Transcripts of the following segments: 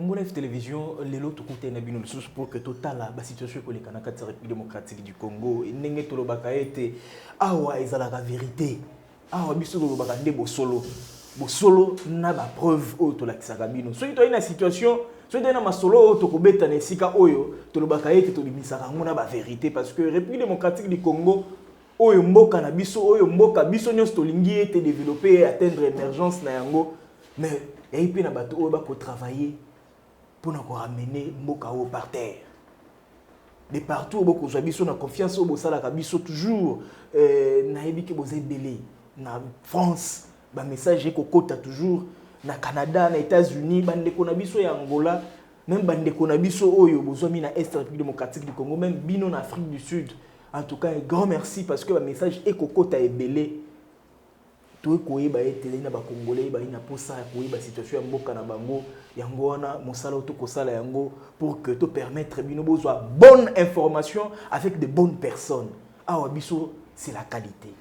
Congo Live Télévision, les lots tout na bino le pour que total la situation que les Kanaka République démocratique du Congo, n'engé to lobaka été awa ezala la vérité. Awa biso lobaka ndebo solo. Bo solo na ba preuve o to la kisakabino. So to ina situation, so to na masolo to kobeta na sika oyo, to lobaka été to limisaka ngona ba vérité parce que République démocratique du Congo oyo mboka na biso oyo mboka biso nyos to lingi été développer atteindre émergence na yango mais et puis na bato oyo ba ko travailler pour nous ramener mboka au par terre. De partout beaucoup zo biso na confiance au bosala ka biso toujours na ebiki bozé belé na France ba message ko kota toujours na Canada na États-Unis bande ko na biso ya Angola même bande ko na biso oyo bozomi na Est République démocratique du Congo même bino na Afrique du Sud. En tout cas un grand merci parce que ba message e ko kota e belé tout koyeba ete na ba congolais ba ina posa koyeba situation ya mboka na bango yango wana mosala to kosala yango pour que to permettre bino bozwa bonne information avec de bonnes personnes. Awa biso c'est la qualité.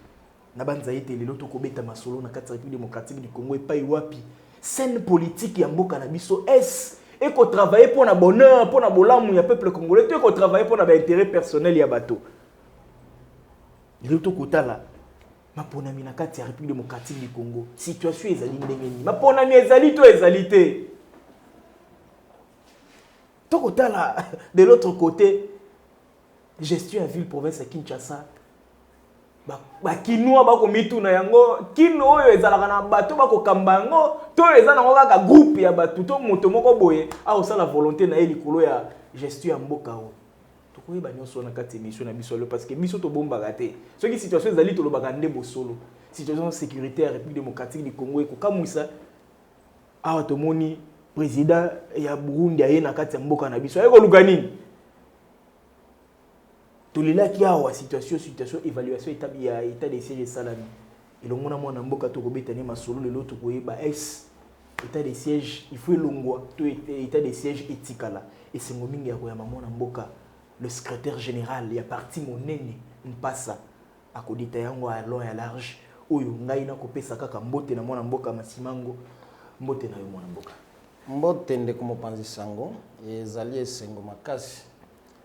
Na banza ete lelo to kobeta masolo na kati République démocratique du Congo et pas iwapi scène politique ya mboka na biso et ko travailler pour na bonheur pour na bolamu ya peuple congolais to ko travailler pour na ba intérêt personnel ya bato. Lelo to kotala maponami na kati ya République démocratique du Congo situation ezali ndengeni maponami ezali to ezalité to kotala de l'autre côté gestion à ville province à Kinshasa ba kinwa ba ko mituna yango kino oyo ezalaka na bato ba ko kambango to ezana ngo kaka groupe ya bato to moto moko boye a osala volonté na elikolo ya gestion ya mboka o oui, bah, nous sommes en émission parce que nous sommes bomba raté. Ce qui situation est to lobaka ndebo solo. Situation sécuritaire République démocratique du Congo et comme ça a tomoni président ya Burundi aye na kati ya mboka na biso. Eko lugani. To lela ki awa situation évaluation état des sièges salami. Et longona mona mboka to kobeta ni masolo le loto koyeba état des sièges il faut longwa to état des sièges etikala et c'est ngomingi ya koyama mona mboka. Le secrétaire général ya parti monene mpasa akodita yango à long et à large oyo ngai na kopesa kaka mbote na mwana mboka masimango mbote na yo mwana mboka mbote ndeko mopanzi sango ezali esengo makasi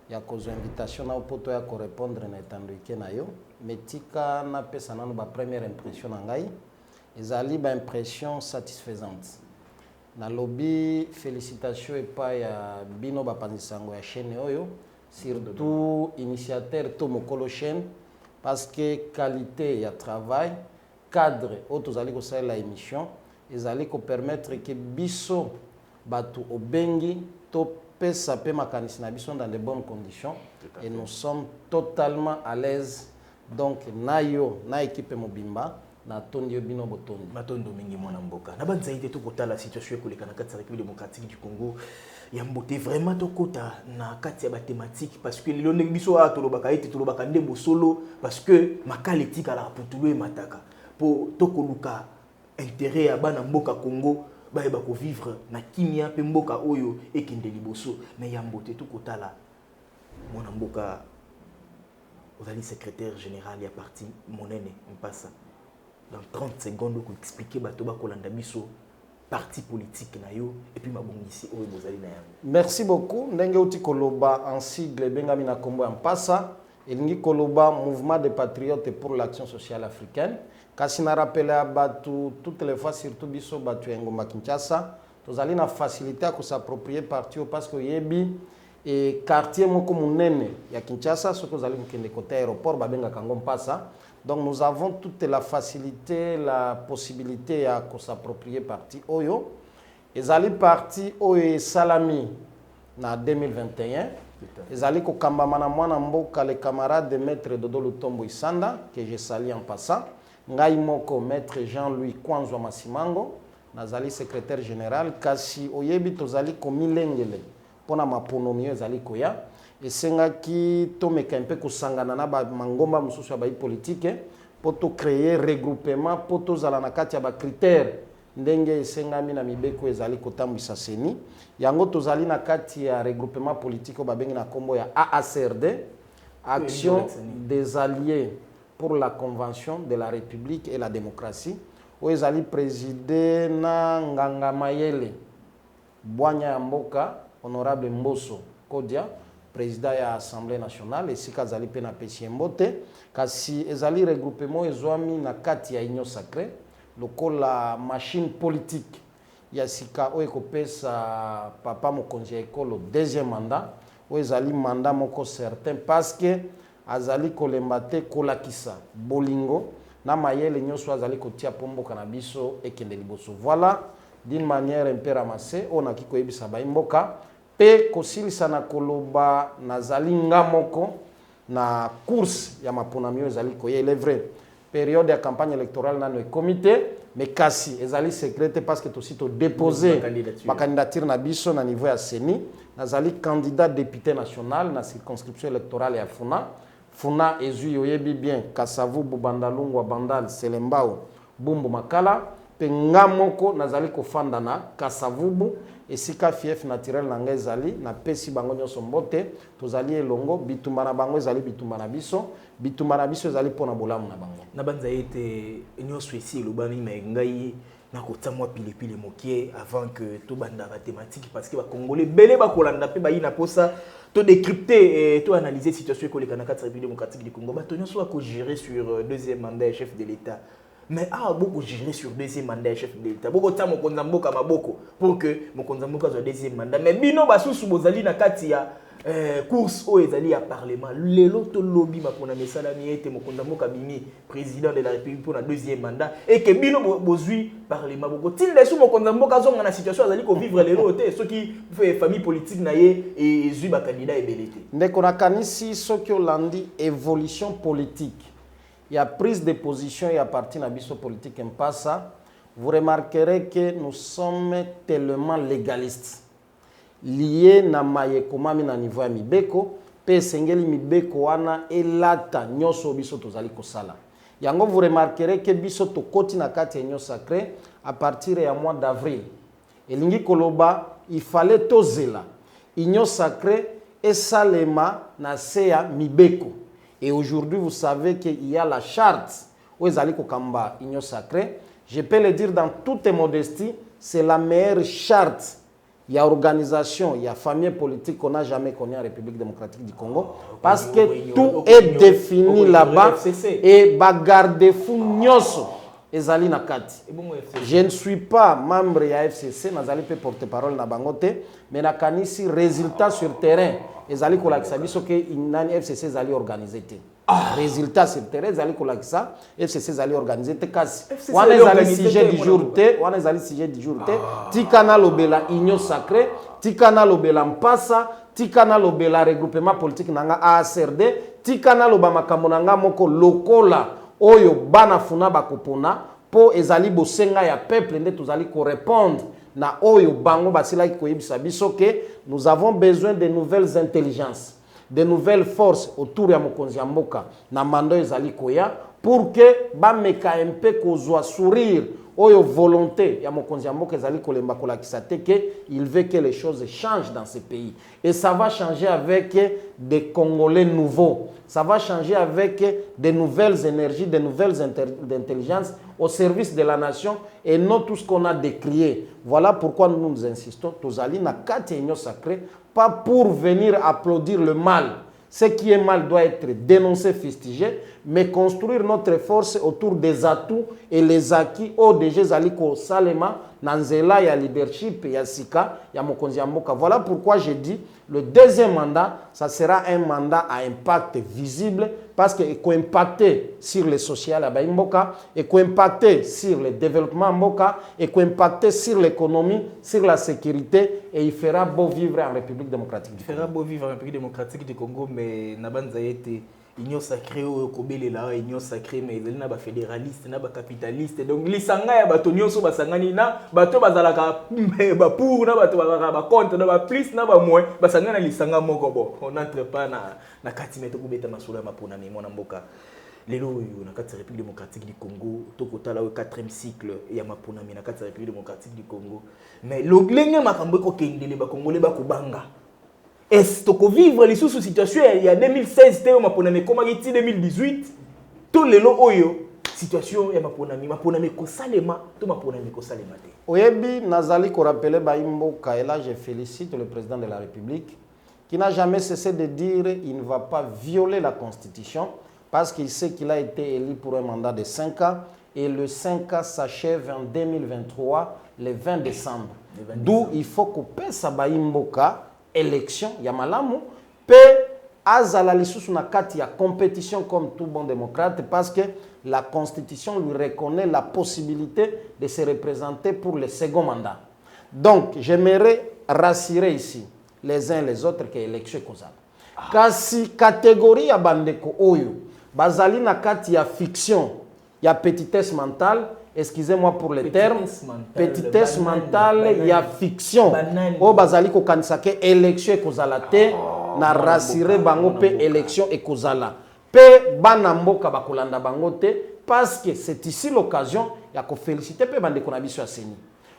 ya kozwa invitation na poto ya ko répondre na etandike na yo metika na pesa nanu ba première impression na ngai ezali ba impression satisfaisante na lobby félicitations et pa ya bino ba panzi sango ya chaîne oyo surtout initiateur Tomokolo chaîne parce que qualité ya travail cadre autozali ko sala la émission ezali ko permettre que biso batu obengi to pesa pe makanisi na biso dans de bonnes conditions et nous sommes totalement à l'aise donc nayo na équipe mobimba na tondi bino botondi matondo mingi mwana mboka na banza ite to kotala situation ko lekana kati République démocratique du Congo ya mbote vraiment to kota na kati ya ba thématique parce que lelo ndenge biso a to lobaka ite to lobaka ndebo solo parce que makali tika la putulu mataka po to koluka intérêt ya bana mboka Congo ba ko vivre na kimia pe mboka oyo ekende liboso mais ya mbote to kotala mwana mboka ozali secrétaire général ya parti monene mpasa dans 30 secondes pour expliquer bato ba kolanda biso parti politique na yo et puis mabongisi oyo bozali na yango. Merci beaucoup ndenge uti koloba en sigle bengami na kombo mpasa elingi koloba mouvement des patriotes pour l'action sociale africaine kasi na rappelé bato toutes les fois surtout biso bato ya ngomba Kinshasa tozali na facilité à s'approprier parti parce que yebi et quartier moko munene ya Kinshasa soko zali mukende côté aéroport babenga kango mpasa. Donc nous avons toute la facilité, la possibilité à s'approprier parti Oyo. Ils allaient parti Oyo Salami en 2021. Ils allaient au Kambamana Mwana Mboka, les camarades de maître Dodo Lutombo Isanda, que je salue en passant. Ngai Moko, maître Jean-Louis Kwanzwa Masimango, Nazali secrétaire général, Kasi Oyebi Tozali Komilengele, Pona Maponomio Zali Koya. Et c'est qui tombe un peu kusangana na ba mangomba mususu ba politique pour créer regroupement pour to zala na kati ya ba critères ndenge esengami na mibeko ezali kotambwisa seni yango tozali na kati ya regroupement politique ba bengi na kombo ya AACRD Action des alliés pour la convention de la République et la démocratie où ezali présidé na Nganga Mayele Bwanya ya Mboka, honorable Mboso Kodia, président de l'Assemblée nationale, et si Kazali Pena Mbote, kasi ezali regroupement ezwami na kati ya Union Sacrée, lokola machine politique, ya sika oyo kopesa papa mokonzi ya ekolo deuxième mandat, oyo ezali mandat moko certain, parce que azali kolemba te kolakisa bolingo, na mayele nyonso azali kotia pomboka na biso ekende liboso. Voilà, d'une manière un peu ramassée, on a kiko yebisa ba mboka, pe kosilisa na koloba nazali ngamoko na course ya maponami ezali koye, il est vrai. Période de campagne électorale dans le comité, mais kasi ezali secrète parce que aussi to déposer ma candidature na biso na niveau ya CENI, nazali candidat député national na circonscription électorale ya Funa ezu yoyebi bien Kasavubu Bandalungwa Bandal Selembao Bumbu Makala pe ngamoko nazali kofanda na Kasavubu esika fief naturel na ngai ezali na pesi bango nyonso mbote tozali elongo bitumba na bango ezali bitumba na biso ezali pona bolamu na bango na banza ete nyonso esi lobani na ngai na kotamwa pilipili mokie avant que to banda ba thématique parce que ba congolais belé ba kolanda pe ba yina posa to décrypter et to analyser situation économique na République démocratique du Congo ba to nyonso ko gérer sur deuxième mandat chef de l'État. Mais beaucoup gérer sur deuxième mandat chef de l'État. Beaucoup de temps mokonza mboka maboko pour que mokonza mboka soit deuxième mandat. Mais bino basusu bozali na kati ya course o ezali à parlement. Lelo to lobby mapona mesala mi ete mokonza mboka bimi président de la République pour un deuxième mandat et que bino bozui parlement boko til lesu mokonza mboka zonga na situation azali ko vivre lelo te ceux qui fait famille politique na ye et zui ba candidat ebelete. Ndeko na kanisi soki olandi évolution politique. Il y a prise de position et à partir de la politique en passant, vous remarquerez que nous sommes tellement légalistes. Liés na maye komami na niveau ya mibeko, pe sengeli mibeko wana elata nyoso biso tozali kosala. Yango vous remarquerez que biso to koti na kati Union Sacrée à partir du mois d'avril. Elingi koloba, il fallait tozela. Union Sacrée et salema na seya mibeko. Et aujourd'hui, vous savez qu'il y a la charte où ils allaient Kokamba, Union Sacrée. Je peux le dire dans toute modestie, c'est la meilleure charte. Il y a organisation, il y a famille politique qu'on n'a jamais connue en République démocratique du Congo. Parce que tout est défini là-bas. Et bagarde-fou nyoso. Ezali nakati. Je ne suis pas membre de la FCC, nazali pe porte-parole na bangote, mais nakanisi résultat sur terrain. Ezali kolakisa biso ke inani FCC ezali organisé te. Résultat sur terrain ezali kolakisa FCC ezali organisé te kasi. Wana ezali sujet du jour te, wana ezali sujet du jour te. Tikana lobela Union Sacrée, tikana lobela Mpasa, tikana lobela regroupement politique nanga ACRD, tikana loba makambo nanga moko lokola oyo bana funa bakopona po ezali bosenga ya peuple nde tozali ko répondre na oyo bango basila ki koyebisa biso ke nous avons besoin de nouvelles intelligences, de nouvelles forces autour ya mokonzi ya mboka na mando ezali koya pour que ba meka mpe kozwa sourire oyo volonté ya mokonzi ya mboka ezali kolemba kolakisa te ke il veut que les choses changent dans ce pays et ça va changer avec des Congolais nouveaux. Ça va changer avec de nouvelles énergies, de nouvelles intelligences au service de la nation et non tout ce qu'on a décrié. Voilà pourquoi nous insistons, Tozali na kati Union Sacrée, pas pour venir applaudir le mal. Ce qui est mal doit être dénoncé, fustigé, mais construire notre force autour des atouts et les acquis ODG Zaliko Salema, Nanzela, ya leadership, ya Sika, ya Mokonzi ya Mboka. Voilà pourquoi j'ai dit le deuxième mandat, ça sera un mandat à impact visible parce qu'il peut impacter sur le social à Mboka, il peut impacter sur le développement à Mboka, il peut impacter sur l'économie, sur la sécurité et il fera beau vivre en République démocratique du Congo. Il fera beau vivre en République démocratique du Congo, mais Nabanza été Union Sacrée au Kobele là, Union Sacrée, mais il n'a pas fédéraliste, n'a pas capitaliste. Donc, les sanga ya bato nyonso basangani na bato bazalaka ba pour na bato ba contre na ba plus na ba moins basangana lisanga moko bon. On n'entre pas na katimete ko beta masula mapona ni mwana mboka. Lelo na kati République démocratique du Congo, tokota la au 4e cycle ya mapona mi na kati République démocratique du Congo. Mais l'oglenge makambo ko kendele ba Congolais ba kubanga. Est-ce que vivre les sous-situations il y a 2016 te ma pona me comme 2018 tout le lo oyo situation ya maponami kosalema to maponami kosalema te. Oyebi nazali ko rappeler Baimboka, et là je félicite le président de la République qui n'a jamais cessé de dire il ne va pas violer la Constitution parce qu'il sait qu'il a été élu pour un mandat de 5 ans et le 5 ans s'achève en 2023 le 20 décembre. D'où il faut qu'on pèse à Baimboka élection Yamalamu pe azala lisusu na kati ya compétition comme tout bon démocrate parce que la Constitution lui reconnaît la possibilité de se représenter pour le second mandat. Donc, j'aimerais rassurer ici les uns et les autres que l'élection est causale. Kasi catégorie ya bandeko oyo, bazali na kati ya fiction, ya petitesse mentale, excusez-moi pour le terme, petitesse mentale, il y a fiction. O bazali ko kanisa ke élection est causale te, na rassurer bango pe élection est causale. Pe bana mboka bakolanda bango te parce que c'est ici l'occasion ya ko féliciter pe bande kona biso ya seni.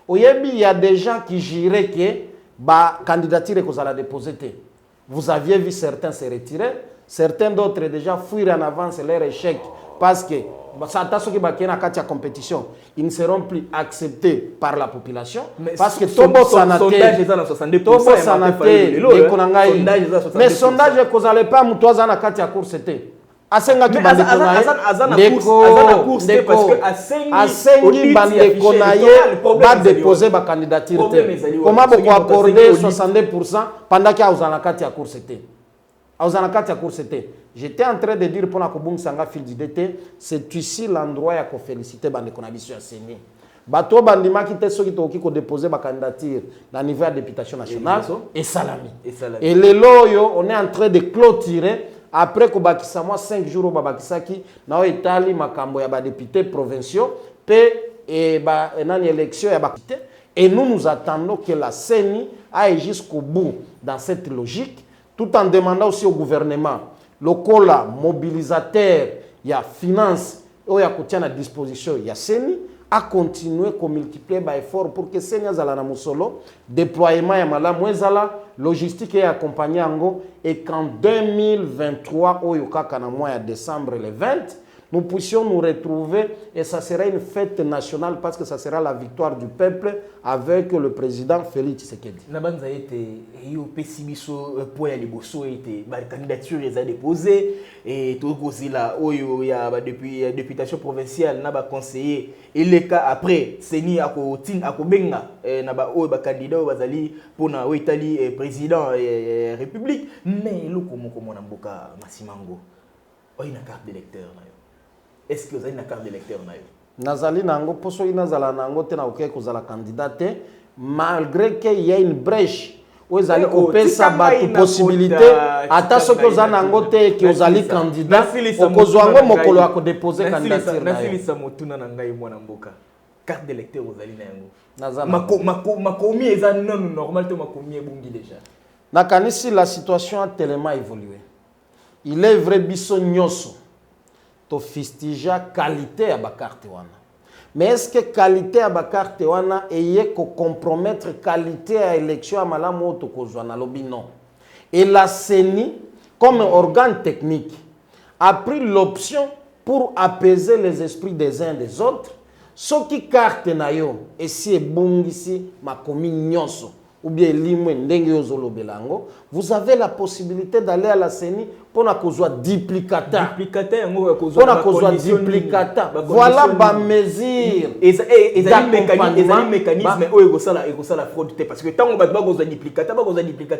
Oyebi il y a des gens qui juraient que ba candidature kozala déposé te. Vous aviez vu certains se retirer, certains d'autres déjà fuir en avance leur échec parce que ça tasso ki ba kena kati ya compétition, ils ne seront plus acceptés par la population. Mais parce que tobo sanate tobo sanate de konangai. Mais sondage kozala pas mutoza na kati ya course te. Asenga ki bande konaye ndeko asengi bande konaye ba déposer ba candidature te. Comment beaucoup accorder 62% pendant qu'il y a uzana kati ya course te. Uzana kati ya course te. J'étais en train de dire pour la Kobung Sanga fil d'idée, c'est ici l'endroit à féliciter bande konabiso ya seni. Bato bandima ki te soki to ko déposer ba candidature na niveau de députation nationale et salami. Et le loyo on est en train de clôturer. Après que bakisa moi 5 jours babakisaki na etali makambo ya ba députés provinciaux pe et ba nani élection ya ba et nous attendons que la CENI aille jusqu'au bout dans cette logique tout en demandant aussi au gouvernement local mobilisateur ya finance ou ya kotia na disposition ya CENI à continuer à multiplier les efforts pour que Seigneur Zala na musolo déploiement ya malamu ezala logistique et accompagner ango et qu'en 2023 au yokaka na mois de décembre le 20 nous puissions nous retrouver et ça sera une fête nationale parce que ça sera la victoire du peuple avec le président Félix Tshisekedi. Nabanza été yo pessibiso pour ya liboso été ba candidature les a déposé et tout kozila oyo ya ba depuis députation provinciale na ba conseiller et le cas après seni akobenga na ba oyo ba candidat bazali pona o Italie président république mais loko moko mona mboka Masimango oyo na carte d'électeur na yo. Est-ce que vous avez une carte d'électeur? Nazali nango poso inazala nango te na oké kozala candidat malgré qu'il y a une brèche où ezali kopesa batu possibilité ata soki oza nango te ki ozali candidat okozwa ngo mokolo ya ko déposer candidature na yo. Nasilisa motuna na ngai mwana mboka. Carte d'électeur ozali na yango. Makomi eza non normal te makomi ebungi déjà. Nakanisi la situation a tellement évolué. Il est vrai biso nyoso to fistija qualité à ba carte wana. Mais est-ce que qualité à ba carte wana eye ko compromettre qualité à élection à malamu to kozwa na lobi non. Et la CENI comme organe technique a pris l'option pour apaiser les esprits des uns des autres. Ce qui carte na yo et si ebungisi makomi nyonso ou bien limwe ndenge yozolo belango, vous avez la possibilité d'aller à la CENI pour na kozwa duplicata. Pour na kozwa duplicata. Voilà ba mesure. Et un mécanisme où la fraude parce que tant on va kozwa duplicata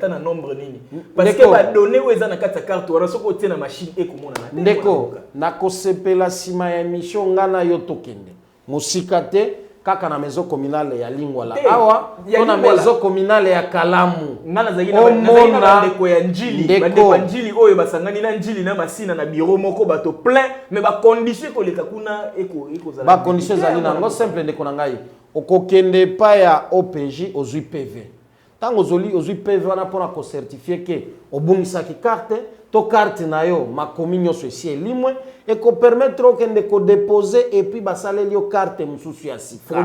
na nombre nini. Parce que ba donner où eza na carte wana soko tie na machine e komona na. Ndeko na kosepela sima ya émission ngana yo tokende. Musikate kaka na maison communale ya Lingwala awa na maison communale ya Kalamu ngana na ndeko ya njili bandeko njili oyo basangani na njili na masina na bureau moko bato plein mais ba condition ko leka kuna eko za ba condition za lina ngo simple ndeko na ngai okokende pa ya OPJ ozui PV tango ozui PV wana pona ko certifier que obungisa ki carte to carte na yo makomi nyonso esi elimwe et ko permettre okende ko déposer et puis basale lio carte mususu ya sika.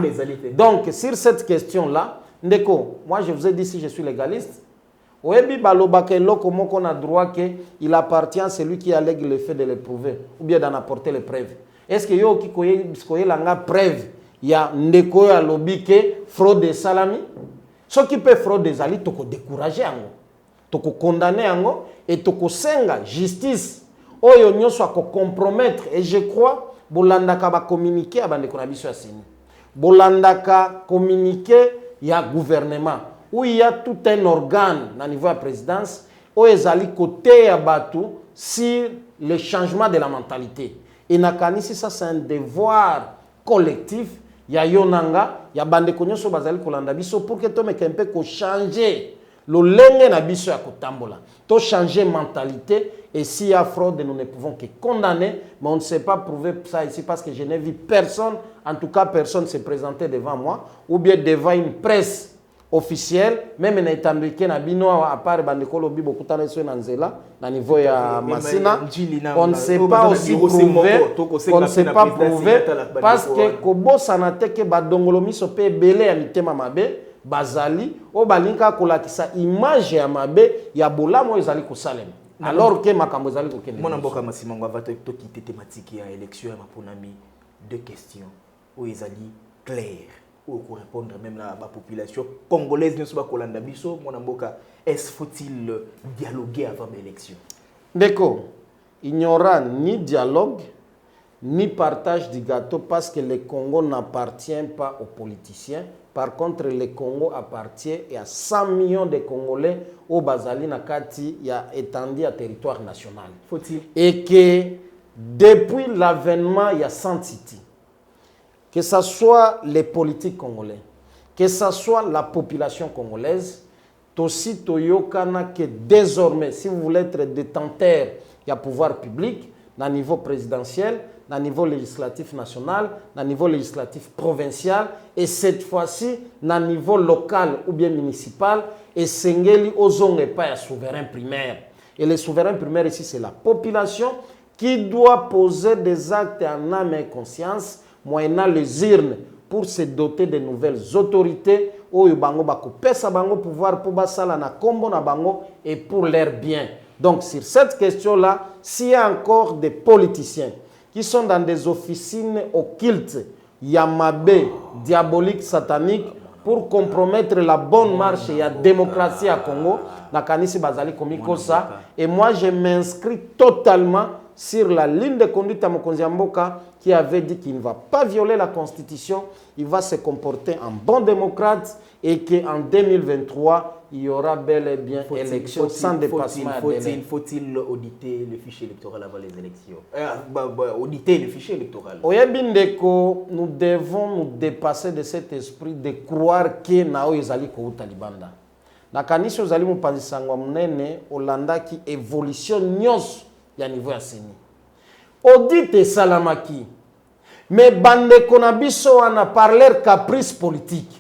Donc sur cette question là ndeko moi je vous ai dit si je suis légaliste oyebi balobaka eloko moko na droit que il appartient à celui qui allègue le fait de le prouver ou bien d'en apporter les preuves est-ce que yo ki koye langa preuve ya ndeko ya lobby ke fraude de salami ce qui peut fraude des ali toko décourager yango toko condamner yango et toko senga justice oyo nyonso ko compromettre et je crois bolandaka ba communiquer abandeko na biso ya seni bolandaka communiquer ya gouvernement où il y a tout un organe na niveau de la présidence où ezali côté ya batu sur le changement de la mentalité et nakanisi ça c'est un devoir collectif ya yonanga ya bandeko nyonso bazali kolanda biso pour que to meke un peu ko changer le lenge na biso ya kotambola to changer mentalité et s'il y a fraude nous ne pouvons que condamner mais on ne sait pas prouver ça ici parce que je n'ai vu personne en tout cas personne se présenter devant moi ou bien devant une presse officielle même na etandike na bino à part bandeko lobi bokutana so na nzela na niveau ya masina on ne sait pas aussi prouver on ne sait pas prouver parce que kobosana te ke badongolo miso pe belé ya mitema mabe bazali o balinka kolakisa image ya mabe ya bolamo ezali kosalema alors que makambo ezali kokende mona mboka masimango avata to quitter thématique ya élection ya maponami deux questions où ezali clair pour répondre même à la population congolaise ne soit kolanda biso mona mboka est faut-il dialoguer avant l'élection? D'accord, il n'y aura ni dialogue ni partage du gâteau parce que le Congo n'appartient pas aux politiciens. Par contre, le Congo appartient à 100 millions de Congolais au Bazali Nakati, il y a étendu à territoire national. Faut-il? Et que depuis l'avènement, il y a 100 cités. Que ce soit les politiques congolais, que ce soit la population congolaise, aussi Toyokana que désormais, si vous voulez être détenteur, il y a pouvoir public, à niveau présidentiel, à niveau législatif national, à niveau législatif provincial, et cette fois-ci, à niveau local ou bien municipal, et Sengeli Ozong n'est pas un souverain primaire. Et le souverain primaire ici, c'est la population qui doit poser des actes en âme et conscience, moyennant les urnes, pour se doter de nouvelles autorités, oyo bango bako pesa bango pouvoir pour basala na kombo na bango et pour leur bien. Donc sur cette question-là, s'il y a encore des politiciens qui sont dans des officines occultes, yamabe, diaboliques, sataniques, pour compromettre la bonne marche et la démocratie à Congo, na kanisi bazali komiko ça, et moi je m'inscris totalement sur la ligne de conduite à Mokonzi Mboka qui avait dit qu'il ne va pas violer la Constitution, il va se comporter en bon démocrate et qu'en 2023, il y aura bel et bien élection sans dépassement. Faut-il auditer le fichier électoral avant les élections? Auditer le fichier électoral. Oyebindeko, nous devons nous dépasser de cet esprit de croire que Nao Ezali Kouta Libanda. Nakanisi Ozali Mupanzisangwa Mnene, Olanda qui évolution nyos ya niveau ya seni. Audite salamaki. Mais bande konabiso wana par leur caprice politique.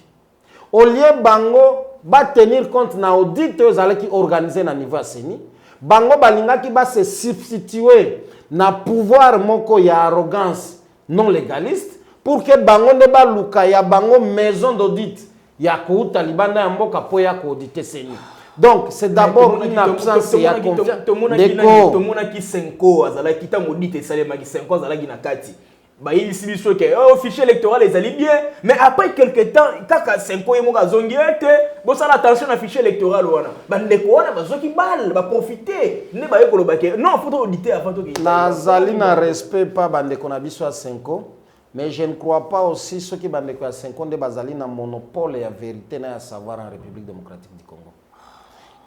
Au lieu bango ba tenir compte na audite ozalaki organisé na niveau ya seni, bango balingaki ba se substituer na pouvoir moko ya arrogance non légaliste pour que bango ne ba luka ya bango maison d'audit ya kouta libanda ya mboka po ya ko auditer seni. Donc, c'est d'abord une absence de confiance. Tout le monde qui 5 ans, azala kita modite salema ki 5 ans azala ki nakati. Ba il si biso ke oh fichier électoral les ali bien, mais après quelque temps kaka 5 ans mo ka zongiete, bo sala attention na fichier électoral wana. Ba ndeko wana bazoki bal, ba profiter, ne ba yekolo ba ke. Non, faut auditer avant to ki. Na zali na respect pas bandeko na biso à 5 ans. Mais je ne crois pas aussi ceux qui bandeko à 5 ans de bazali na monopole ya vérité na ya savoir en République démocratique du Congo.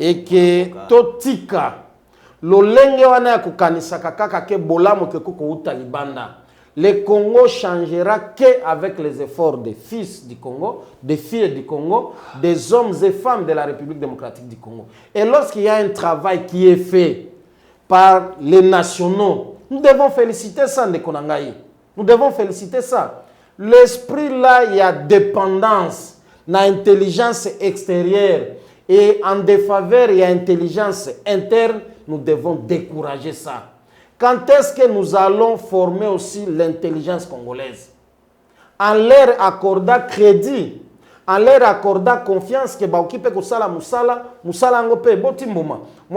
Et que totika lolenge wana ya kukanisaka kaka ke bolamo ke kuko uta libanda. Le Congo changera que avec les efforts des fils du Congo, des filles du Congo, des hommes et femmes de la République démocratique du Congo. Et lorsqu'il y a un travail qui est fait par les nationaux, nous devons féliciter ça, Ndekonangaï. Nous devons féliciter ça. L'esprit là, il y a dépendance, l'intelligence extérieure. Et en défaveur, il y a intelligence interne, nous devons décourager ça. Quand est-ce que nous allons former aussi l'intelligence congolaise? En leur accordant crédit, en leur accordant confiance que moi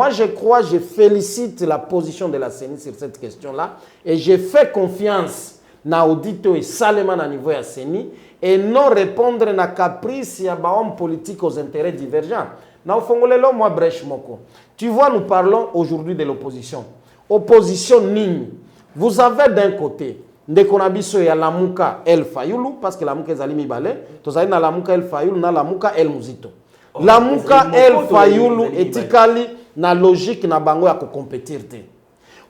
je crois, je félicite la position de la CENI sur cette question-là et je fais confiance na audit et salement à niveau ya CENI et non répondre na caprice ya ba homme politique aux intérêts divergents. Na ofongolelo moi brèche moko. Tu vois, nous parlons aujourd'hui de l'opposition. Opposition nini. Vous avez d'un côté Ndekonabiso ya Lamuka El Fayulu parce que Lamuka ezali mibale. Tozali na Lamuka El Fayulu na Lamuka El Muzito. Lamuka El Fayulu etikali na logique na bango ya ko compétir te.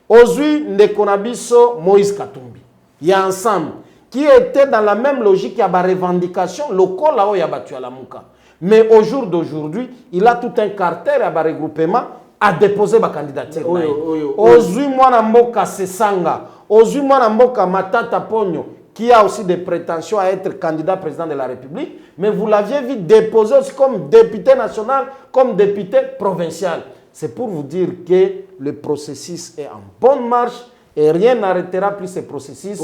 Ozui Ndekonabiso Moïse Katumbi. Il y a ensemble qui était dans la même logique ya ba revendication local là où ya batu ya Lamuka. Mais au jour d'aujourd'hui, il a tout un carter à regroupement à déposer ma candidature. Ozui Mwana Mboka Sesanga, Ozui Mwana Mboka Matata Pogno, qui a aussi des prétentions à être candidat président de la République, mais vous l'aviez vu déposer aussi comme député national, comme député provincial. C'est pour vous dire que le processus est en bonne marche et rien n'arrêtera plus ce processus,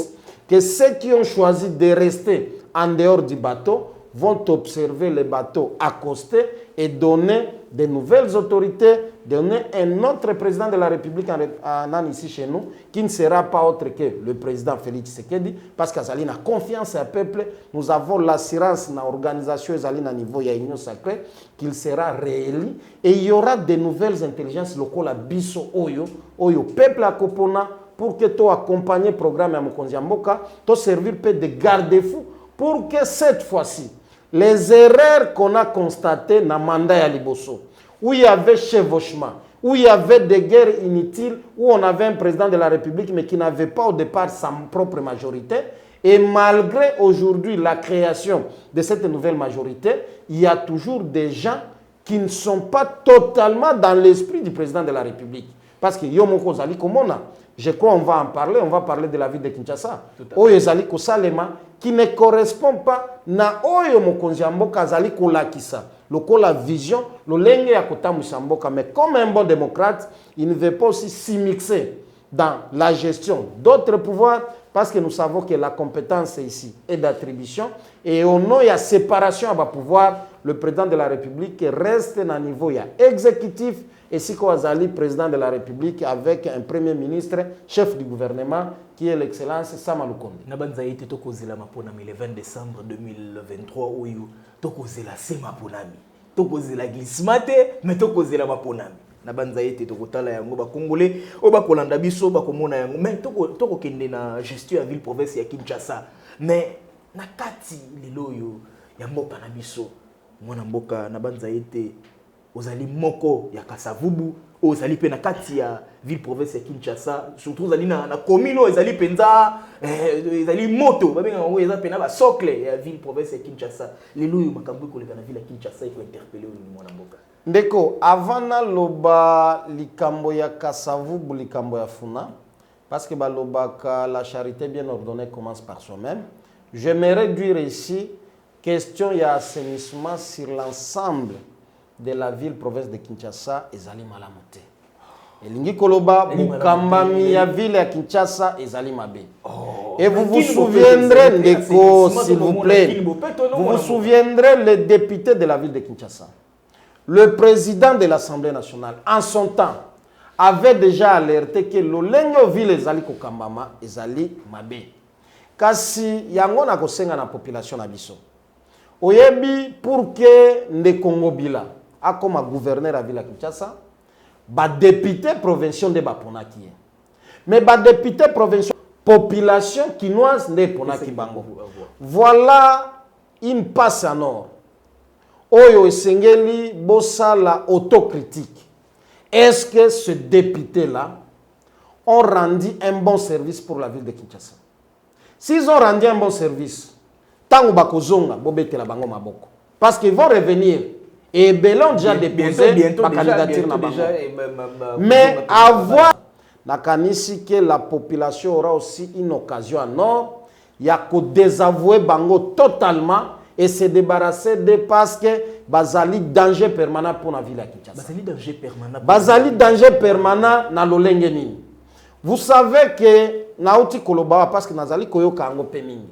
que ceux qui ont choisi de rester en dehors du bateau vont observer les bateaux accoster et donner de nouvelles autorités, donner un autre président de la République en ici chez nous, qui ne sera pas autre que le président Félix Tshisekedi, parce qu'Azali a confiance au peuple, nous avons l'assurance dans l'organisation Azali à niveau de l'Union sacrée, qu'il sera réélu, et il y aura de nouvelles intelligences locales à Bisso Oyo, peuple à Kopona, pour que tu accompagnes le programme à Mokonzi Mboka, tu servir de garde-fou, pour que cette fois-ci, les erreurs qu'on a constatées dans le mandat à Liboso, où il y avait chevauchement, où il y avait des guerres inutiles, où on avait un président de la République mais qui n'avait pas au départ sa propre majorité. Et malgré aujourd'hui la création de cette nouvelle majorité, il y a toujours des gens qui ne sont pas totalement dans l'esprit du président de la République. Parce que Yomoko Zali Komona, je crois qu'on va en parler, on va parler de la ville de Kinshasa. Oyo Zali Kosalema, qui ne correspond pas na Oyo Mokonzi Mboka Zali Kolakisa. La vision, le lenge ya Kota Mboka, mais comme un bon démocrate, il ne veut pas aussi s'immiscer dans la gestion d'autres pouvoirs, parce que nous savons que la compétence ici est d'attribution, et au nom de la séparation à pouvoir, le président de la République reste à un niveau exécutif, et si Azali, président de la République, avec un premier ministre, chef du gouvernement, qui est l'excellence Sama Lukonde. Nabanza été tokozela maponami le 20 décembre 2023 où tokozela sema ponami. Tokozela glismate mais tokozela maponami. Nabanza été tokotala yango ba congolais o ba kolanda biso ba komona yango mais tokokende na gestion ya ville province ya Kinshasa. Mais na kati liloyo ya mboka na biso mwana mboka nabanza été ozali moko ya Kasavubu ozali pe na kati ya ville province ya Kinshasa surtout ozali na commune ozali penza ezali moto babenga ngo eza pena ba socle ya ville province ya Kinshasa lelo yo makambo koleka na ville ya Kinshasa iko interpeller ni mwana mboka ndeko avana loba likambo ya Kasavubu likambo ya Funa parce que balobaka la charité bien ordonnée commence par soi-même. J'aimerais dire ici question ya assainissement sur l'ensemble de la ville province de Kinshasa ezali malamu te. Elingi koloba bukambami ya ville ya Kinshasa ezali mabe. Et vous vous souviendrez ndeko s'il vous plaît. Vous vous souviendrez le député de la ville de Kinshasa. Le président de l'Assemblée nationale en son temps avait déjà alerté que l'olengo ville ezali kokambama ezali mabe. Kasi yango na kosenga na population na biso. Oyebi pour que Ndekongo Bila a comme gouverneur à Ville Kinshasa, ba député provincial de Baponaki. Mais ba député provincial population quinoise de Ponaki Bango. Voilà une passe en or. Oyo Esengeli bossa la autocritique. Est-ce que ce député là ont rendu un bon service pour la ville de Kinshasa? S'ils ont rendu un bon service, tant ou bakozonga bobete la bango maboko. Parce qu'ils vont revenir. Et Belon déjà déposé ma candidature na bango. Mais avoir la kanisi que la population aura aussi une occasion en or, il y a que désavouer bango totalement et se débarrasser de parce que bazali danger permanent pour la ville à Kinshasa. Bazali danger permanent. Bazali danger permanent na lolenge nini. Vous savez que nauti koloba parce que nazali koyoka ngo pemingi.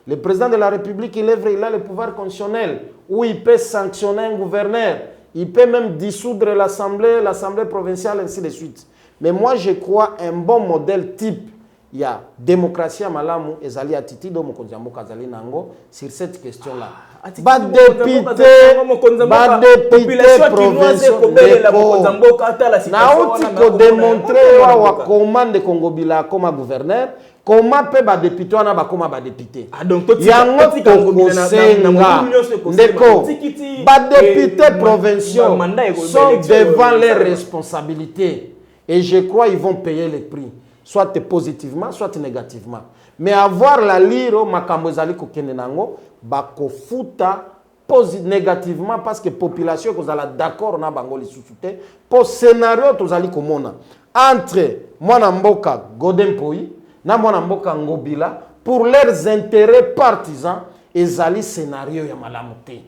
Le président de la République, il a le pouvoir constitutionnel où il peut sanctionner un gouverneur. Il peut même dissoudre l'Assemblée provinciale, ainsi de suite. Mais moi, je crois un bon modèle type il y a démocratie à malamu ezali attitude au mokonzi mboka azali nango sur cette question là. Ba député provincial na uti ko démontrer wa commande Congo bila comme gouverneur comment peut ba député wana ba comme ba député yango tokosenga ndeko ba député provinciaux sont devant leurs responsabilités et je crois ils vont payer le prix soit positivement, soit négativement. Mais avoir la lire, makambo ezali kokende nango, bakofuta négativement parce que la population est d'accord na bango lisusu pour scénario tozali komona entre mwana mboka Godin Poi na mwana mboka Ngobila pour leurs intérêts partisans ezali scénario ya malamu te.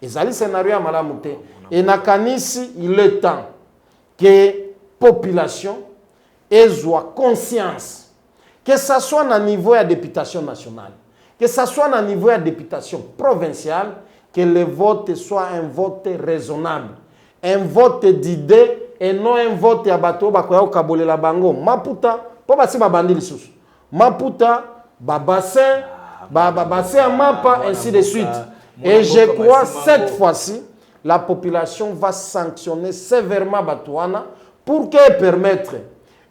Ezali scénario ya malamu te. Et nakanisi il est temps que population ait conscience que ça soit à niveau de députation nationale, que ça soit à niveau de députation provinciale, que le vote soit un vote raisonnable, un vote d'idées et non un vote à bateau bakoya okabole la bango. Maputa, po basi babandi lisusu. Maputa, babassin, babassin à mapa, ainsi de suite. Et je crois cette fois-ci, la population va sanctionner sévèrement Batouana pour qu'elle permette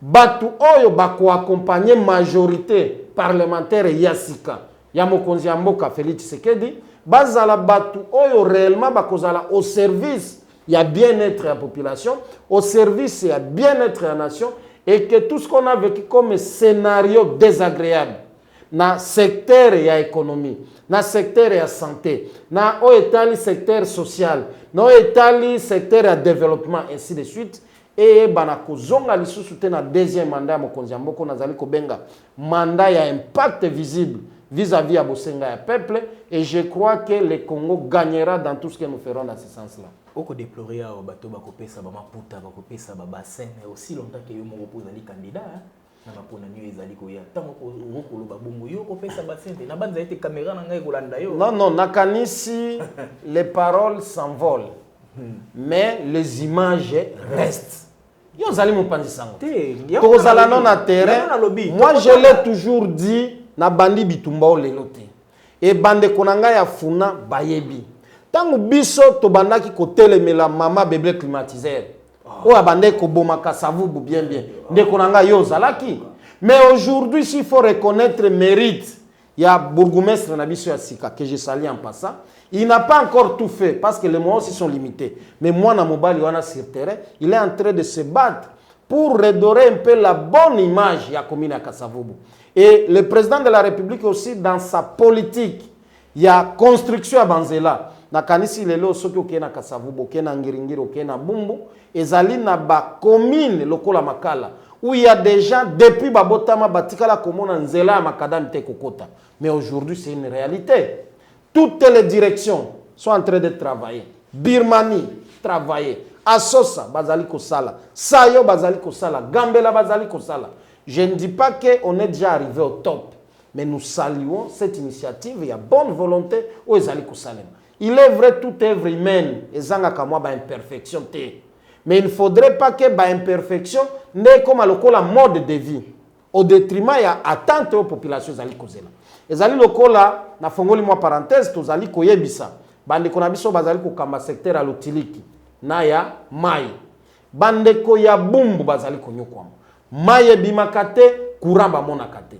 Batu oyo bako accompagner majorité parlementaire Yassika ya mokonzi mboka Félix Tshisekedi bazala batu oyo réellement bakozala au service ya bien-être de la population, au service ya bien-être de la nation et que tout ce qu'on a vécu comme scénario désagréable na secteur ya économie, na secteur ya santé, na oetali secteur social, na oetali secteur ya développement ainsi de suite. Et banako zonga lisusu te na deuxième mandat ya mokonzi ya mboka nazali kobenga mandat ya impact visible vis-à-vis ya bosenga ya peuple et je crois que le Congo gagnera dans tout ce que nous ferons dans ce sens-là. Oko déplorer au bateau bakopesa ba maputa bakopesa ba bassin mais aussi longtemps que yo moko pozali candidat na mapona nyo ezali koya tango ko lokolo ba bongo yo kopesa bassin na banza été caméra na ngai kolanda yo. Non non nakanisi les paroles s'envolent mais les images restent. Yo zali mopanzi sango. Tozala non na terrain. Moi je l'ai toujours dit na bandi bitumba o lelo te. Et bande konanga ya funa bayebi. Tangu biso to bandaki ko telemela mama bébé climatiseur. O abande ko bomaka savubu bien bien. Nde konanga yo zalaki. Mais aujourd'hui s'il faut reconnaître mérite, il y a bourgmestre na biso ya Sika que je salue en passant. Il n'a pas encore tout fait parce que les moyens aussi sont limités. Mais moi, na mobali wana sur terrain, il est en train de se battre pour redorer un peu la bonne image de la commune à Kasavubu. Et le président de la République aussi, dans sa politique, il y a construction à Banzela. Na kanisi lelo soki oke na Kasavubu, oke na Ngiringiri, oke na Bumbu, ezali na ba commune lokola Makala, où il y a déjà, depuis Babotama, Batikala, Komona, Nzela, Makadam, Tekokota. Mais aujourd'hui, c'est une réalité. Toutes les directions sont en train de travailler. Birmanie, travailler. Asosa, Bazali Kosala. Sayo, Bazali Kosala. Gambela, Bazali Kosala. Je ne dis pas qu'on est déjà arrivé au top. Mais nous saluons cette initiative. Il y a bonne volonté au Ezali Kosala. Il est vrai, toute œuvre humaine, ezanga kamwa ba imperfection te. Mais il ne faudrait pas que ba imperfection n'est comme la mode de vie. Au détriment, il y a attente aux populations Ezali Kosala. Ezali lokola na fongoli mwa parenthèse tozali koyebisa bandeko na biso bazali kokamba secteur ya lotiliki na ya mai bandeko ya Bumbu bazali konyokwama mai ebimaka te courant bamonaka te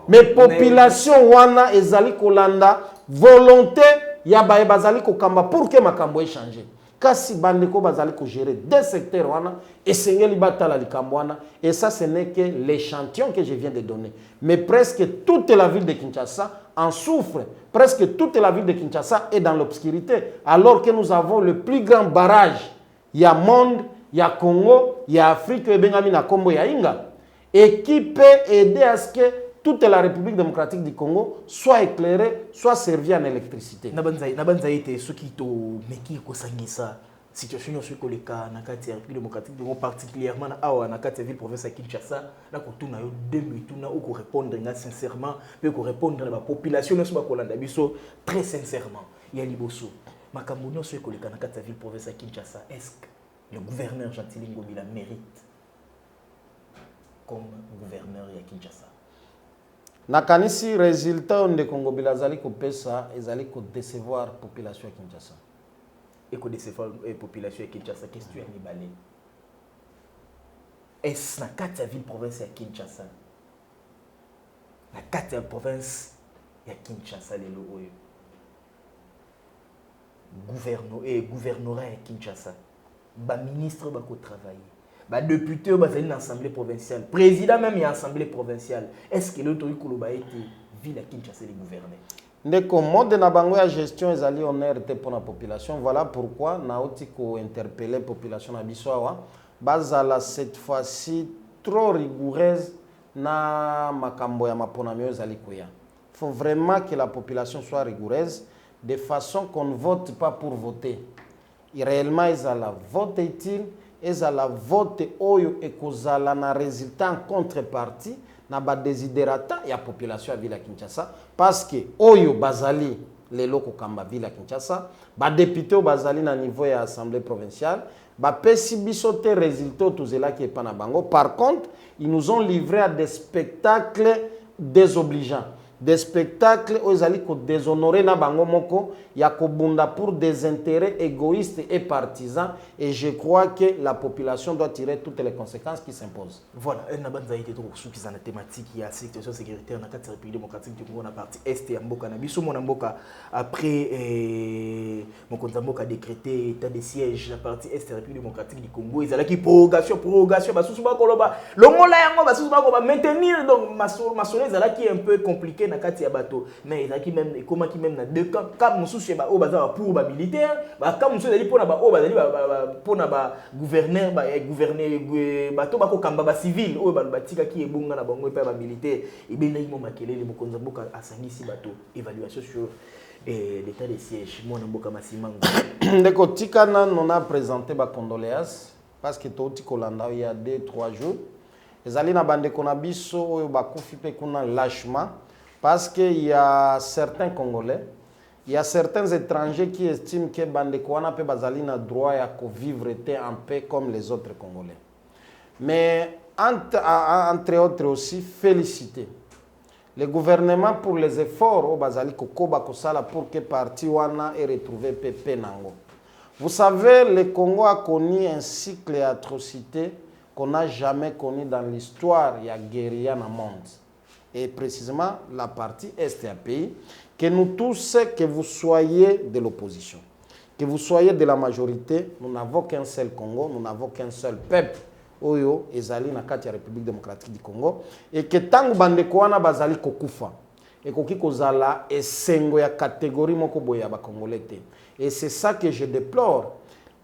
mais population wana ezali kolanda volonté ya baye bazali kokamba pour que makambo échanger kasi bandeko bazali ko gérer des secteurs wana esengeli batala likambo wana et ça ce n'est que l'échantillon que je viens de donner mais presque toute la ville de Kinshasa en souffre presque toute la ville de Kinshasa est dans l'obscurité alors que nous avons le plus grand barrage il y a monde il y a Congo il y a Afrique et bengami na Kombo ya Inga et qui peut aider à ce que toute la République démocratique du Congo soit éclairée, soit servie en électricité. Nabanza été ce qui to meki ko sangisa situation sur le cas na kati République démocratique du Congo particulièrement na awa na kati ville province ya Kinshasa na ko tuna yo 2000 tuna ko répondre nga sincèrement pe ko répondre na population no ba kolanda biso très sincèrement ya liboso makambo no sur le cas na kati ville province ya Kinshasa est-ce que le gouverneur Gentil Ngobila mérite comme gouverneur ya Kinshasa? nakanisi résultat de Congo Bilazali ko pesa ezali ko décevoir population ya Kinshasa. Et ko décevoir population ya Kinshasa question ya mibale. Est-ce na kati ya ville province ya Kinshasa? Na kati ya province ya Kinshasa lelo oyo. Gouvernorat ya Kinshasa. Ba ministre ba ko travailler. Bah, député dans l'Assemblée provinciale, président même de l'Assemblée provinciale, est-ce que l'autorité Koloba été ville à Kinshasa les gouverner? Ndeko mode na bango ya gestion ezali honneur pour la population. Voilà pourquoi naoti ko interpeller population na biso awa bazala cette fois-ci trop rigoureuse na makambo ya maponami ezali koya. Il faut vraiment que la population soit rigoureuse de façon qu'on ne vote pas pour voter. Et réellement ezala vote utile. Ezala vote oyo ekozala na résultat en contrepartie na ba desiderata ya population ya ville ya Kinshasa parce que oyo bazali lelo ko kamba ville ya Kinshasa ba député bazali na niveau ya assemblée provinciale ba pesi biso te résultat tozela ki epa na bango. Par contre ils nous ont livré à des spectacles désobligeants, des spectacles où ils allaient déshonorer na bango moko ya kobunda pour des intérêts égoïstes et partisans, et je crois que la population doit tirer toutes les conséquences qui s'imposent. Voilà, on a besoin de tout qui sont thématique il y a situation sécuritaire dans la République démocratique du Congo na partie est et mboka na biso mona mboka après mon konzamboka décrété état de siège la partie est de la République démocratique du Congo ils allaient qui prorogation basusu ba koloba longola yango basusu ba ko maintenir donc masolo ils allaient qui est un peu compliqué na kati ya bato mais ils allaient même comment qui même na deux camps comme mususu ba o baza pour ba militaire ba comme mususu ali pona ba o bazali pona ba gouverneur ba gouverner bato ba ko kamba ba civil o ba batika ki ebunga na bango pa ba militaire et bien là ils m'ont makelele mo konzamboka asangisi bato évaluation sur l'état de siège moi na mboka masimango ndeko tikana on a présenté ba condoléances parce que toti kolanda il y a 2-3 jours ezali na bande kona biso oyo bakufi pe kuna lâchement parce que il y a certains Congolais, il y a certains étrangers qui estiment que bande kona pe bazali na droit ya ko vivre en paix comme les autres Congolais. Mais entre autres aussi féliciter le gouvernement pour les efforts au bazali kokoba kosala pour que parti wana ait retrouvé pepe nango. Vous savez, le Congo a connu un cycle d'atrocités qu'on n'a jamais connu dans l'histoire ya guérilla dans le monde. Et précisément la partie est un pays que nous tous, que vous soyez de l'opposition, que vous soyez de la majorité, nous n'avons qu'un seul Congo, nous n'avons qu'un seul peuple. Oyo ezali na kati ya République démocratique du Congo et que tangu bande koana bazali kokufa et koki kozala esengo ya catégorie moko boya ba congolais te. Et c'est ça que je déplore.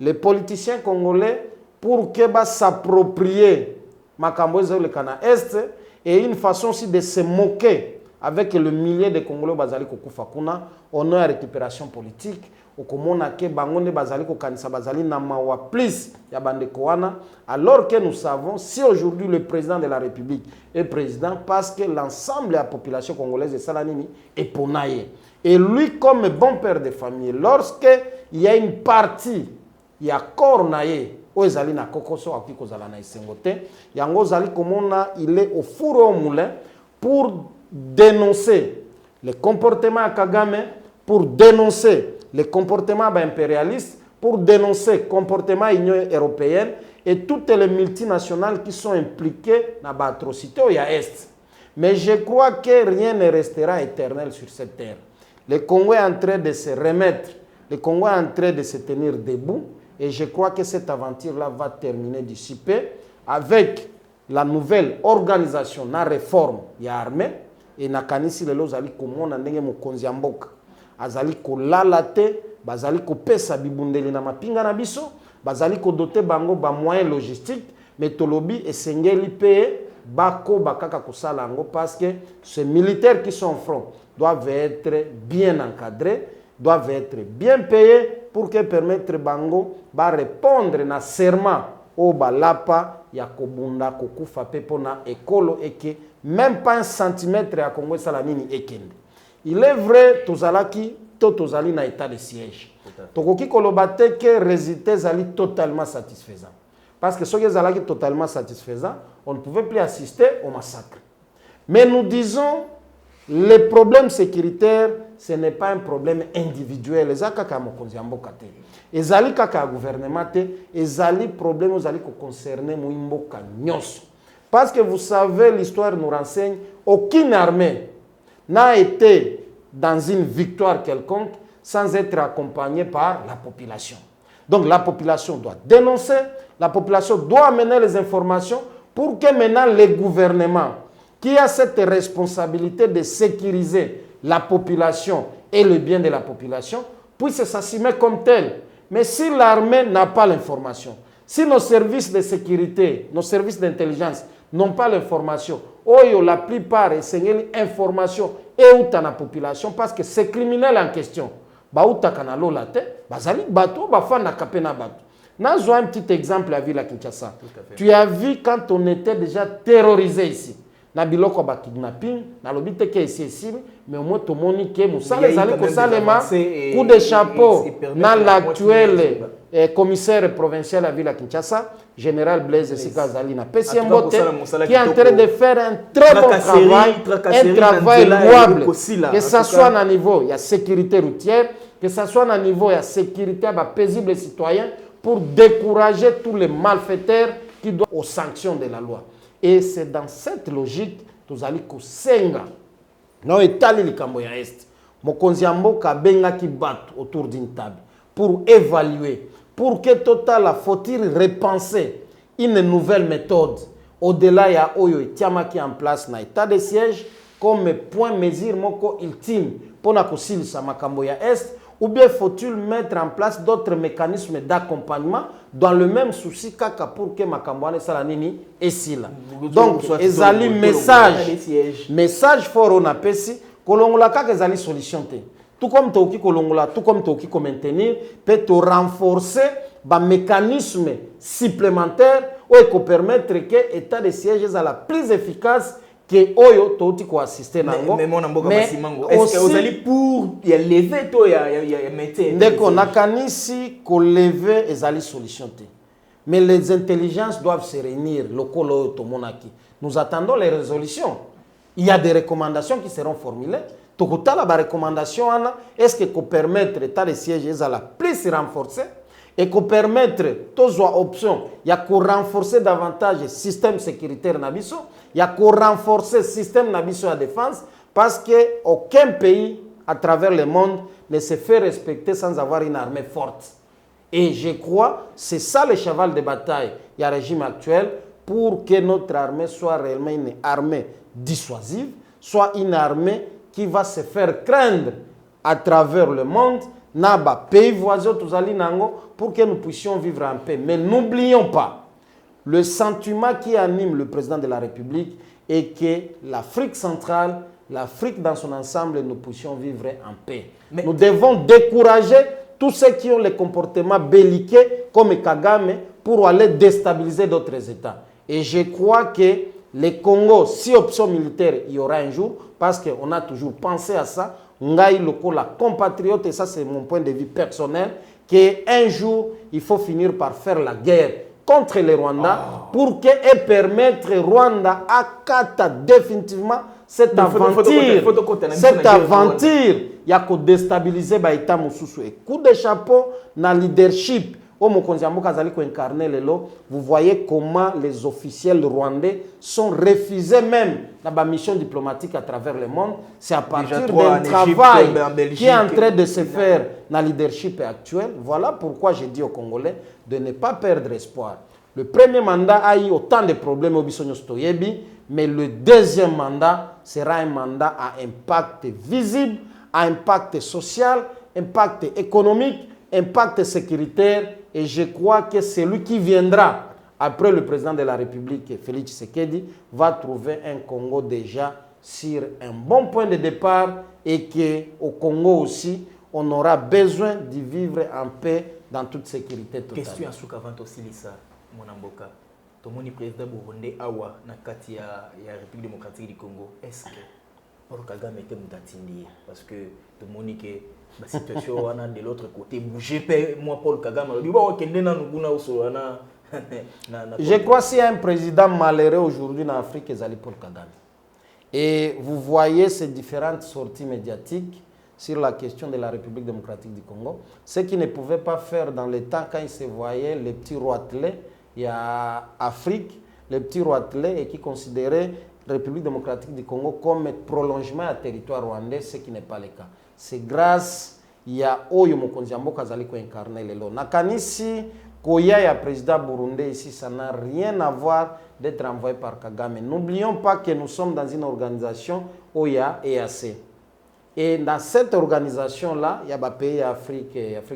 Les politiciens congolais pour que ba s'approprier makambo ezali kana est et une façon aussi de se moquer avec le millier de Congolais bazali kokufa kuna on a récupération politique okomona ke bangonde bazali ko kanisa bazali na mawa plus ya bande koana alors que nous savons si aujourd'hui le président de la République est président parce que l'ensemble de la population congolaise de Salanini est ponaye et lui comme bon père de famille lorsque il y a une partie il y a cornaye ozali na kokoso akiko zala na isengote yango zali komona il est au four au moulin pour dénoncer le comportement à Kagame, pour dénoncer le comportement impérialiste, pour dénoncer le comportement de l'Union européenne et toutes les multinationales qui sont impliquées dans l'atrocité au Est. Mais je crois que rien ne restera éternel sur cette terre. Le Congo est en train de se remettre, le Congo est en train de se tenir debout et je crois que cette aventure-là va terminer d'ici peu avec la nouvelle organisation, la réforme de l'armée. Et nakanisi lelo zali komona ndenge mokonzi ya mboka azali kolala te bazali kopesa bibundeli na mapinga na biso bazali kodote bango ba moyens logistiques mais tolobi esengeli pe bako bakaka kosala ngo parce que ces militaires qui sont en front doivent être bien encadrés, doivent être bien payés pour que permettre bango ba répondre na serment au balapa ya kobunda kokufa pe pona ekolo eke même pas un centimètre à Congo Salanini ekende. Il est vrai tozalaki tozali na état de siège. Tokoki kolobate que résultats zali totalement satisfaisant. Parce que ceux qui sont totalement satisfaisants, on ne pouvait plus assister au massacre. Mais nous disons Les problèmes sécuritaires, ce n'est pas un problème individuel. Les kaka mokonzi mboka te. Ezali kaka gouvernement te, ezali problème ezali ko concerner mboka nyonso. Parce que vous savez, l'histoire nous renseigne, aucune armée n'a été dans une victoire quelconque sans être accompagnée par la population. Donc la population doit dénoncer, la population doit amener les informations pour que maintenant les gouvernements qui a cette responsabilité de sécuriser la population et le bien de la population puissent s'assumer comme tel. Mais si l'armée n'a pas l'information, si nos services de sécurité, nos services d'intelligence n'ont pas l'information, la plupart enseignent l'information et où la population parce que ces criminels en question, Nazo un petit exemple à Ville à Kinshasa. Tu as vu quand on était déjà terrorisé ici. Na biloko ba kidnapping, na lobite ke ici, mais au moins tout monde que Moussa les allez ko salema coup de chapeau dans l'actuel commissaire provincial à Ville à Kinshasa, général Blaise Sikazali na PCM Bote qui est en train de faire un très bon travail, un travail louable, que ça soit à niveau il y a sécurité routière, que ça soit à niveau il y a sécurité ba paisible citoyen pour décourager tous les malfaiteurs qui doivent aux sanctions de la loi. Et c'est dans cette logique que nous allons senga. Nous étalons les Camboya Est. Mokonzi mboka benga qui battent autour d'une table pour évaluer, pour que total faut-il repenser une nouvelle méthode. Au-delà, il y a Oyo et Tiama qui est en place dans l'état de siège comme point mesure moko ultime pour la Kosilisa Makamboya Est. Ou bien faut-il mettre en place d'autres mécanismes d'accompagnement dans le même souci pour que Makamboane Salanini est si là. Donc, ezali message fort on appelle si kolongola kaka ezali solution te. Tout comme toki kolongola, tout comme toki ko maintenir, peut te renforcer ba mécanisme supplémentaire ou permettre que l'état de siège soit la plus efficace que oyo toti ko assister nango mais est-ce que vous allez pour lever to ya métier ndeko nakanisi ko lever ezali solution te mais les intelligences doivent se réunir lokolo to monaki nous attendons les résolutions il y a des recommandations qui seront formulées tokota la recommandation ana est-ce que ko permettre l'état de siège ezala plus renforcé et qu'on permettre tous options, il y a qu'on renforcer davantage le système sécuritaire nabiso, il y a qu'on renforcer le système nabiso à défense parce que aucun pays à travers le monde ne se fait respecter sans avoir une armée forte. Et je crois c'est ça le cheval de bataille il y a le régime actuel pour que notre armée soit réellement une armée dissuasive, soit une armée qui va se faire craindre à travers le monde. Naba pays voisins tous ali nango pour que nous puissions vivre en paix. Mais n'oublions pas le sentiment qui anime le président de la République est que l'Afrique centrale, l'Afrique dans son ensemble, nous puissions vivre en paix. Mais nous devons décourager tous ceux qui ont les comportements belliqueux comme Kagame pour aller déstabiliser d'autres États. Et je crois que le Congo, si option militaire, il y aura un jour, parce qu'on a toujours pensé à ça, Ngai Loko, la compatriote, et ça c'est mon point de vue personnel, qu'un jour, il faut finir par faire la guerre contre les Rwandais pour que et permettre Rwanda à Kata définitivement cette aventure. Cette aventure, il y a qu'à déstabiliser l'État Moussoussou. Et coup de chapeau dans le leadership. Vous voyez comment les officiels rwandais sont refusés même dans la mission diplomatique à travers le monde. C'est à partir d'un travail qui est en train de se faire dans le leadership actuel. Voilà pourquoi j'ai dit aux Congolais de ne pas perdre espoir. Le premier mandat a eu autant de problèmes au Bissonio Stoyebi, mais le deuxième mandat sera un mandat à impact visible, à impact social, impact économique, impact sécuritaire. Et je crois que celui qui viendra après le président de la République, Félix Tshisekedi, va trouver un Congo déjà sur un bon point de départ et qu'au Congo aussi, on aura besoin de vivre en paix dans toute sécurité totale. Question à Soukavant aussi, Lisa, mon amboka. Tout le président burundais Awa, na kati ya République démocratique du Congo, est-ce que Paul Kagame était moutatindi? Parce que tout le monde que la situation de l'autre côté bouger moi Paul Kagame je crois qu'il y a un président malheureux aujourd'hui en Afrique, c'est Paul Kagame. Et vous voyez ces différentes sorties médiatiques sur la question de la République démocratique du Congo, ce qu'ils ne pouvaient pas faire dans le temps quand ils se voyaient les petits roitelets, il y a Afrique, les petits roitelets, et qui considéraient la République démocratique du Congo comme prolongement à territoire rwandais, ce qui n'est pas le cas. C'est grâce à Oyo Mokonzi ya Mboka azali ko incarner lelo. Nakanisi Koya ya président burundais ici, ça n'a rien à voir d'être envoyé par Kagame. N'oublions pas que nous sommes dans une organisation OIA et EAC. Et dans cette organisation-là, il y a des pays Afrique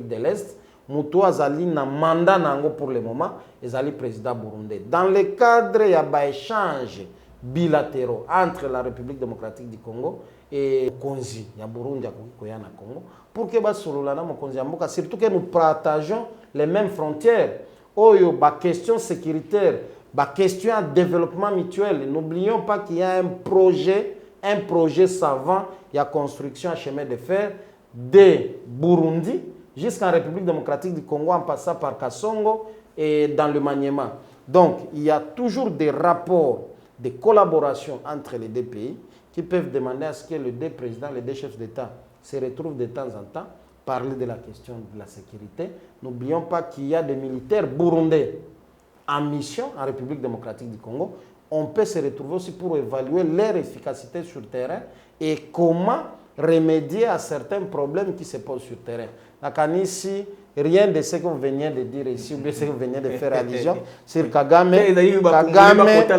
de l'Est. Moutou Azali n'a mandat pour le moment, Azali président burundais. Dans le cadre, il y a des échanges bilatéraux entre la République démocratique du Congo et Konzi, il y a Burundi, il y a Congo, pour que surtout que nous partageons les mêmes frontières. Oh, il y a des questions sécuritaires, des questions de développement mutuel. N'oublions pas qu'il y a un projet savant, il y a construction à chemin de fer de Burundi jusqu'en République démocratique du Congo en passant par Kassongo et dans le Maniema. Donc, il y a toujours des rapports de collaboration entre les deux pays qui peuvent demander à ce que les deux présidents, les deux chefs d'État se retrouvent de temps en temps, parler de la question de la sécurité. N'oublions pas qu'il y a des militaires burundais en mission en République démocratique du Congo. On peut se retrouver aussi pour évaluer leur efficacité sur le terrain et comment remédier à certains problèmes qui se posent sur le terrain. Ici, rien de ce que vous veniez de dire ici, ou bien ce que vous veniez de faire allusion sur Kagame. Kagame est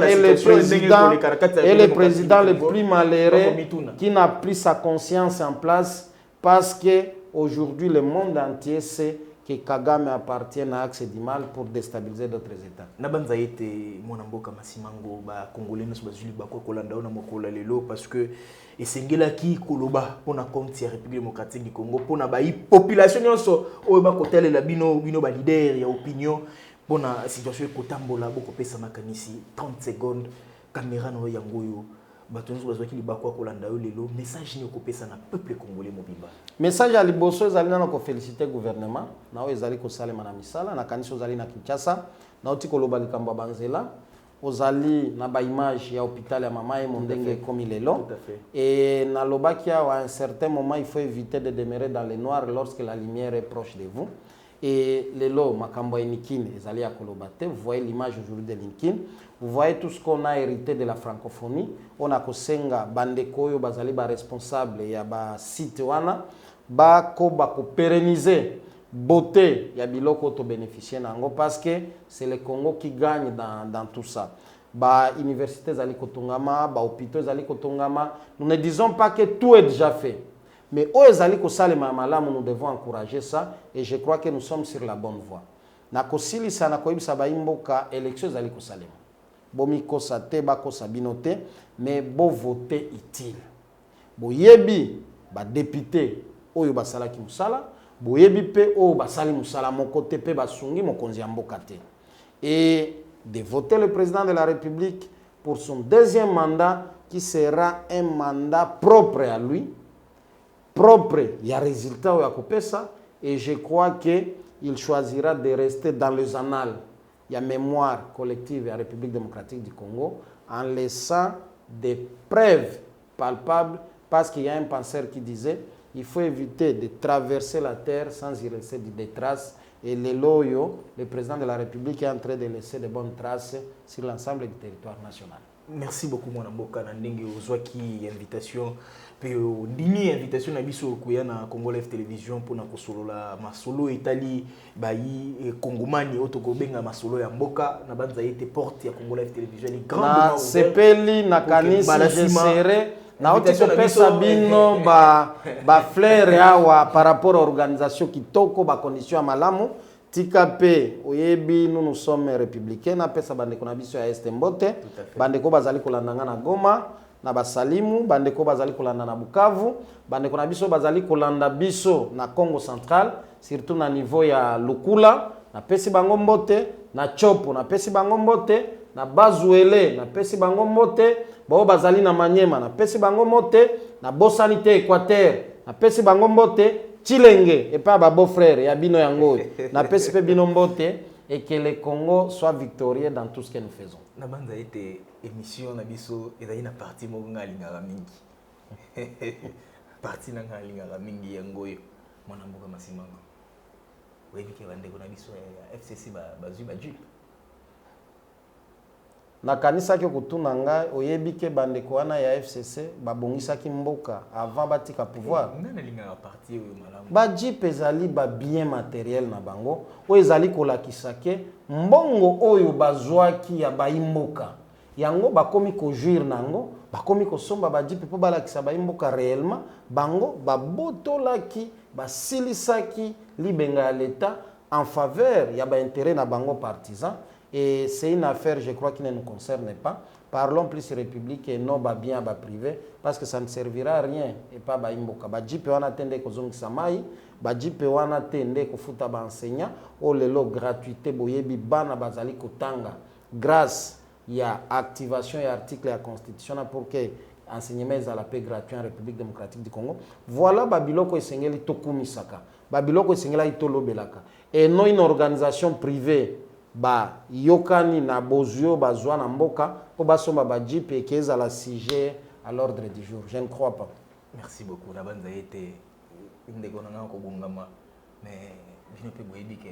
le président le plus malheureux qui n'a pris sa conscience en place parce qu'aujourd'hui, le monde entier sait que Kagame appartient à l'axe du mal pour déstabiliser d'autres États. Nabanza été mon amboka masimango ba congolais nous bazuli ba kolanda na mokola lelo parce que esengela ki koloba pona compte ya République démocratique du Congo pona ba population nyonso oyo ba kotela la bino ba leader ya opinion pona situation kotambola boko pesa makanisi 30 secondes caméra no yangoyo bato nyonso bazwaki libako kolanda yo lelo message ni okopesa na peuple congolais mobimba. Message à liboso ezali na ko féliciter gouvernement na oyo ezali ko salema na misala na kanisa ozali na Kinshasa na oti koloba likambo banzela ozali na ba image ya hôpital ya mama et mondenge comme lelo et na lobaki à un certain moment il faut éviter de demeurer dans le noir lorsque la lumière est proche de vous. Et lelo makambo ya Nikin ezali ya kolobate, vous voyez l'image aujourd'hui de Nikin, vous voyez tout ce qu'on a hérité de la francophonie. On a kosenga bandeko yo bazali ba responsable ya ba site wana ba ko pérenniser beauté ya biloko to bénéficier nango parce que c'est le Congo qui gagne dans tout ça. Ba université zali kotongama, ba hôpitaux zali kotongama. Nous ne disons pas que tout est déjà fait. Mais nous devons encourager ça et je crois que nous sommes sur la bonne voie. Nakosili sana koibisa ba imboka élection zali ko salema. Bomi kosa te ba kosa binote mais bo voter utile. Bo yebi ba député oyo basalaki musala, bo yebi pe oyo basali musala mon côté pe basungi mokonzi ya mboka te. Et de voter le président de la République pour son deuxième mandat qui sera un mandat propre à lui. Propre, il y a résultat ou à et je crois qu'il choisira de rester dans les annales. Il y a mémoire collective de la République démocratique du Congo en laissant des preuves palpables parce qu'il y a un penseur qui disait il faut éviter de traverser la terre sans y laisser des traces et le président de la République est en train de laisser de bonnes traces sur l'ensemble du territoire national. Merci beaucoup mon amboka na ndenge ozwaki invitation pe ndini invitation na biso koya na Congo Live Télévision pour na kosolola masolo etali bayi kongomani otoko benga masolo ya mboka na banza yete porte ya Congo Live Télévision ni grande sepeli na kanisi je serai na otiko pesa bino ba fleur yawa par rapport à organisation kitoko ba condition ya malamu tika pe oyebi nous sommes républicains na pesa bandeko na biso ya Estembote bandeko bazali kolandanga na Goma na Basalimu bandeko bazali kolanda na Bukavu bandeko na biso bazali kolanda biso na Congo central surtout na niveau ya Lukula na pesi bango mbote na Chopo na pesi bango mbote na Bazuele na pesi bango mbote bao bazali na Manyema na pesi bango mbote na Bosanité Équateur na pesi bango mbote Chilenge et pas babo frère ya bino yango na pesi pe bino mbote et que le Congo soit victorieux dans tout ce que nous faisons. Na banza été émission na biso ezali na partie moko nga alingaka mingi partie na nga alingaka mingi yango oyo mwana mboka Masimango oyebi ke bandeko na biso ya FCC bazwi bajupe nakanisaki okutuna ngai oyebi ke bandeko wana ya FCC babongisaki mboka avant batika pouvoir nga nalingaka partie oyo malamu bajipe ezali bien matériel na bango oyo ezali kolakisa ke mbongo oyo bazwaki ya baimboka yango bakomi kojuire nango bakomi kosomba bajipe mpo balakisa baimboka réellement bango babotolaki basilisaki libenga ya l'État en faveur ya baintérêt na bango partisan. Et c'est une affaire, je crois, qui ne nous concerne pas. Parlons plus République et non bien privé, parce que ça ne servira à rien et pas à imboka. Bajipe wana tende kozongi samai, bajipe wana tende kofuta ba enseignant, o lelo gratuité boyebi bana bazali kotanga grâce ya activation et article ya constitution pour que enseignement à la paix gratuit en République démocratique du Congo. Voilà babiloko esengeli tokumisaka. Babiloko esengeli tolobelaka. Et non une organisation privée ba yokani na bozio bazwa na mboka po basomba ba jipe ekeza la sujet à l'ordre du jour. Je ne crois pas. Merci beaucoup. La bande a été une des grandes ko bongama mais je ne peux pas dire que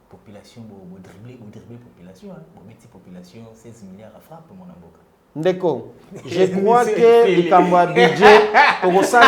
population bo dribbler population bo petit population 16 milliards à frappe mon mboka. Ndeko, je crois que likambo budget pour ça